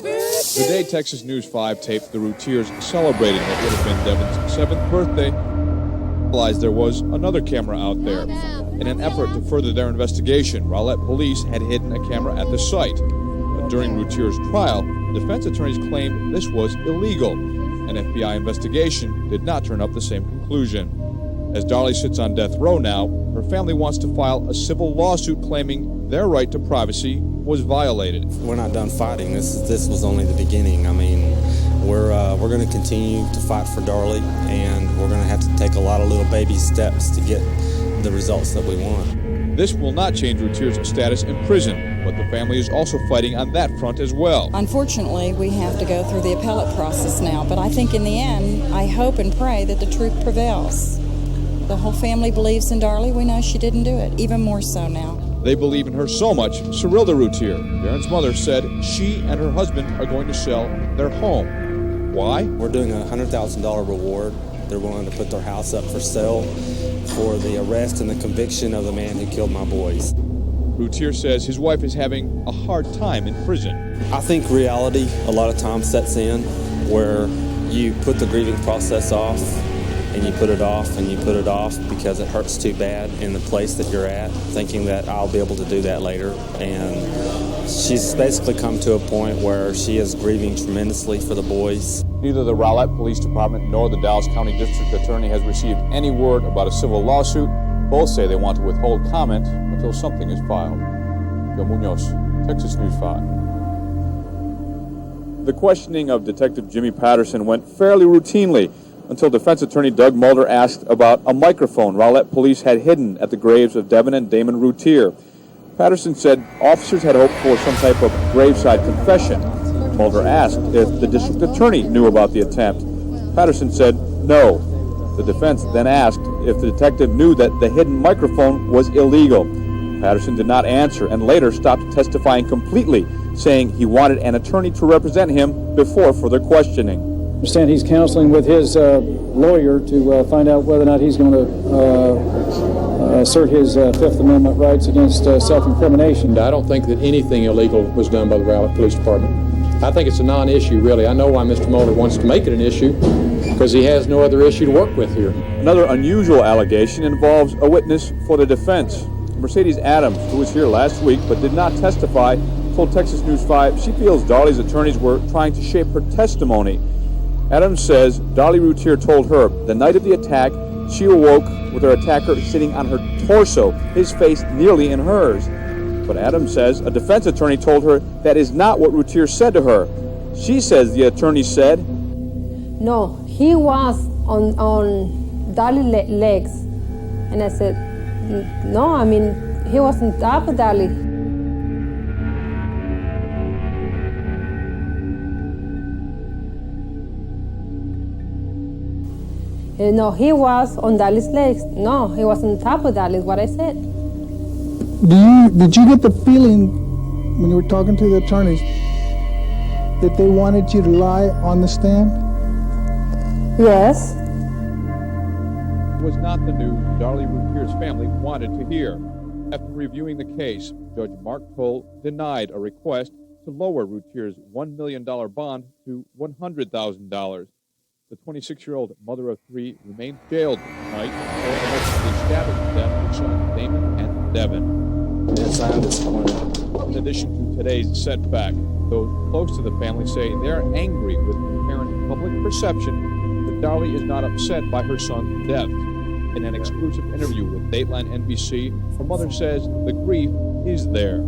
The day Texas News 5 taped the Routiers celebrating what would have been Devin's 7th birthday, realized there was another camera out there. In an effort to further their investigation, Rowlett police had hidden a camera at the site. But during Routier's trial, defense attorneys claimed this was illegal. An FBI investigation did not turn up the same conclusion. As Darlie sits on death row now, her family wants to file a civil lawsuit claiming their right to privacy was violated. We're not done fighting. This was only the beginning. I mean, we're going to continue to fight for Darlie, and we're going to have to take a lot of little baby steps to get the results that we want. This will not change Routier's status in prison, but the family is also fighting on that front as well. Unfortunately, we have to go through the appellate process now, but I think in the end, I hope and pray that the truth prevails. The whole family believes in Darlie. We know she didn't do it, even more so now. They believe in her so much, Cyrilda Routier, Darren's mother, said she and her husband are going to sell their home. Why? We're doing a $100,000 reward. They're willing to put their house up for sale for the arrest and the conviction of the man who killed my boys. Routier says his wife is having a hard time in prison. I think reality a lot of times sets in where you put the grieving process off, and you put it off and you put it off because it hurts too bad in the place that you're at, thinking that I'll be able to do that later. And she's basically come to a point where she is grieving tremendously for the boys. Neither the Rowlett Police Department nor the Dallas County District Attorney has received any word about a civil lawsuit. Both say they want to withhold comment until something is filed. Joe Munoz, Texas News 5. The questioning of Detective Jimmy Patterson went fairly routinely until defense attorney Doug Mulder asked about a microphone Rowlett police had hidden at the graves of Devin and Damon Routier. Patterson said officers had hoped for some type of graveside confession. Mulder asked if the district attorney knew about the attempt. Patterson said no. The defense then asked if the detective knew that the hidden microphone was illegal. Patterson did not answer and later stopped testifying completely, saying he wanted an attorney to represent him before further questioning. I understand he's counseling with his lawyer to find out whether or not he's going to assert his Fifth Amendment rights against self-incrimination. I don't think that anything illegal was done by the Rowlett Police Department. I think it's a non-issue, really. I know why Mr. Mulder wants to make it an issue, because he has no other issue to work with here. Another unusual allegation involves a witness for the defense. Mercedes Adams, who was here last week but did not testify, told Texas News 5 she feels Darlie's attorneys were trying to shape her testimony. Adams says Darlie Routier told her the night of the attack she awoke with her attacker sitting on her torso, his face nearly in hers. But Adams says a defense attorney told her that is not what Routier said to her. She says the attorney said, "No, he was on Darlie's legs." And I said, "No, I mean, he was on top of Darlie." No, he was on Darlie's legs. No, he was on top of Darlie, what I said. Did you get the feeling when you were talking to the attorneys that they wanted you to lie on the stand? Yes. It was not the news Darlie Routier's family wanted to hear. After reviewing the case, Judge Mark Toll denied a request to lower Routier's $1 million bond to $100,000. The 26-year-old mother of three remained jailed tonight for allegedly stabbing to death her sons Damon and Devin. Yes, I am disappointed. In addition to today's setback, those close to the family say they're angry with the apparent public perception that Darlie is not upset by her son's death. In an exclusive interview with Dateline NBC, her mother says the grief is there.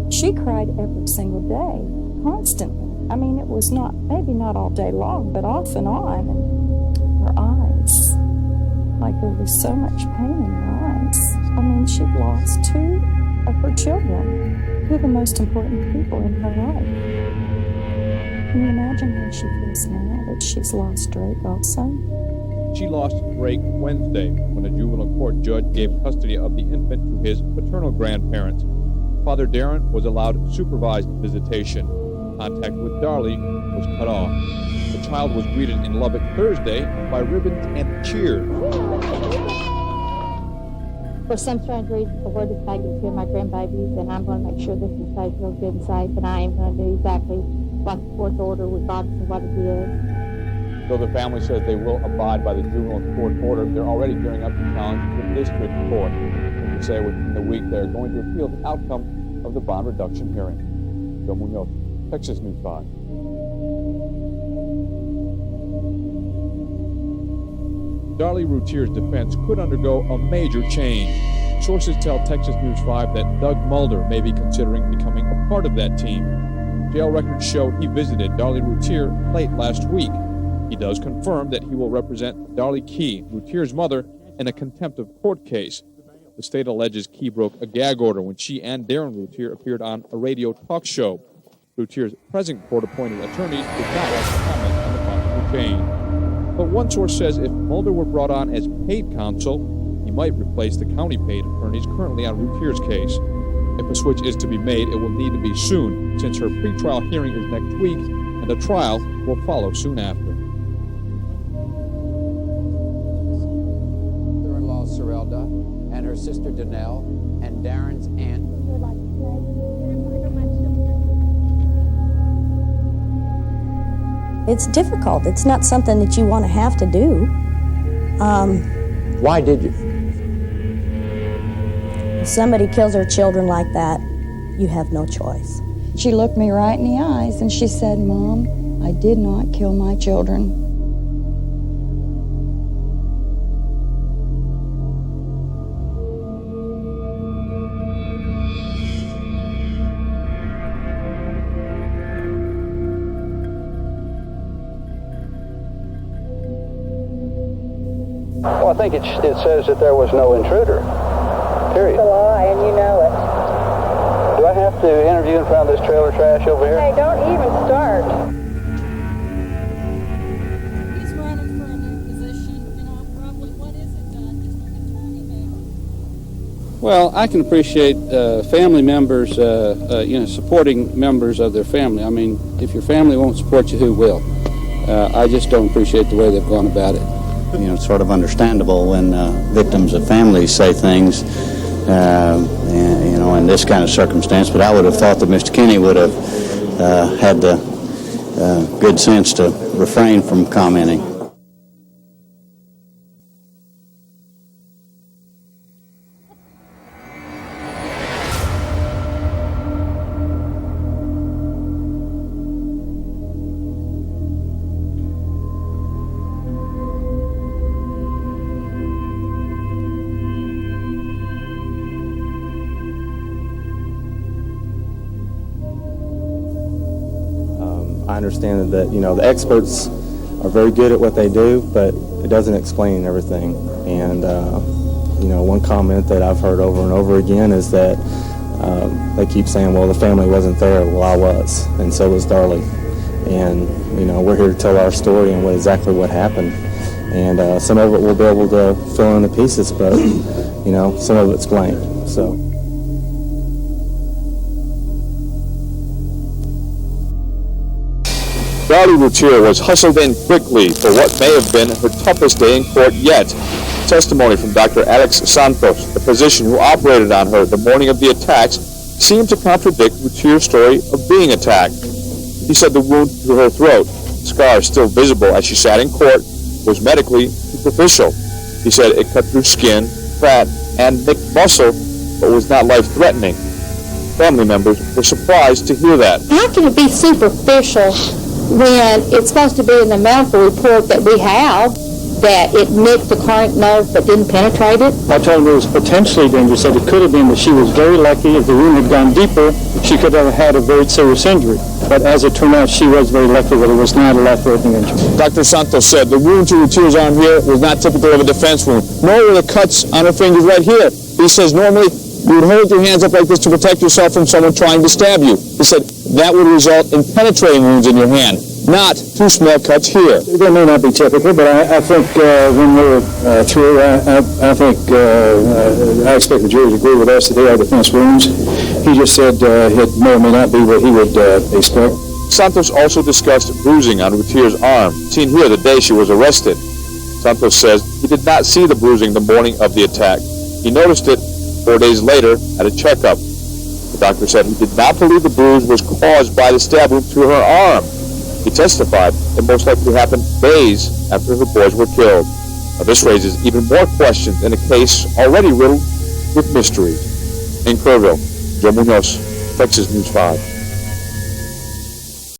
She cried every single day, constantly. I mean, it was maybe not all day long, but off and on. And her eyes, like there was so much pain in her eyes. I mean, she'd lost two of her children, two of the most important people in her life. Can you imagine how she feels now that she's lost Drake also? She lost Drake Wednesday when a juvenile court judge gave custody of the infant to his paternal grandparents. Father Darren was allowed supervised visitation. Contact with Darlie was cut off. The child was greeted in Lubbock Thursday by ribbons and cheers. For some strange reason, the word is to my grandbabies, and I'm going to make sure this inside feels good inside, and I am going to do exactly about the court order regardless of what it is. Though the family says they will abide by the juvenile court order, they're already gearing up to challenge the district court. And they say within the week they're going to appeal the outcome of the bond reduction hearing. Joe Munoz, Texas News 5. Darlie Routier's defense could undergo a major change. Sources tell Texas News 5 that Doug Mulder may be considering becoming a part of that team. Jail records show he visited Darlie Routier late last week. He does confirm that he will represent Darlie Key, Routier's mother, in a contempt of court case. The state alleges Key broke a gag order when she and Darren Routier appeared on a radio talk show. Routier's present court-appointed attorneys did not like to comment on the possible change. But one source says if Mulder were brought on as paid counsel, he might replace the county-paid attorneys currently on Routier's case. If a switch is to be made, it will need to be soon, since her pretrial hearing is next week, and a trial will follow soon after. Mother-in-law Sorelda and her sister Danelle and Darren's aunt. It's difficult. It's not something that you want to have to do. Why did you? If somebody kills their children like that, you have no choice. She looked me right in the eyes and she said, "Mom, I did not kill my children." Well, I think it says that there was no intruder, period. It's a lie, and you know it. Do I have to interview in front of this trailer trash over here? Hey, don't even start. He's running for a new position, probably. What is it, He's an attorney now. Well, I can appreciate family members, supporting members of their family. I mean, if your family won't support you, who will? I just don't appreciate the way they've gone about it. It's sort of understandable when victims of families say things, in this kind of circumstance. But I would have thought that Mr. Kinney would have had the good sense to refrain from commenting. I understand that, the experts are very good at what they do, but it doesn't explain everything. And, one comment that I've heard over and over again is that they keep saying, well, the family wasn't there. Well, I was, and so was Darlie. And, we're here to tell our story and exactly what happened. And some of it we'll be able to fill in the pieces, but, some of it's blank. So. Darlie Routier was hustled in quickly for what may have been her toughest day in court yet. Testimony from Dr. Alex Santos, the physician who operated on her the morning of the attacks, seemed to contradict Routier's story of being attacked. He said the wound to her throat, scars still visible as she sat in court, was medically superficial. He said it cut through skin, fat, and thick muscle, but was not life-threatening. Family members were surprised to hear that. How can it be superficial when it's supposed to be in the medical report that we have that it nicked the current nerve but didn't penetrate it? I told her it was potentially dangerous, that it could have been that she was very lucky. If the wound had gone deeper, she could have had a very serious injury. But as it turned out, she was very lucky that it was not a life-threatening injury. Dr. Santos said the wound to Routier's arm here was not typical of a defense wound, nor were the cuts on her fingers right here. He says normally you would hold your hands up like this to protect yourself from someone trying to stab you. He said that would result in penetrating wounds in your hand, not two small cuts here. They may not be typical, but I think when we're through, I think I expect the jury to agree with us that they are defense wounds. He just said it may or may not be what he would expect. Santos also discussed bruising on Routier's arm, seen here the day she was arrested. Santos says he did not see the bruising the morning of the attack. He noticed it 4 days later at a checkup. The doctor said he did not believe the bruise was caused by the stab wound to her arm. He testified it most likely happened days after her boys were killed. Now, this raises even more questions in a case already riddled with mysteries. In Kerrville, Joe Munoz, Texas News 5.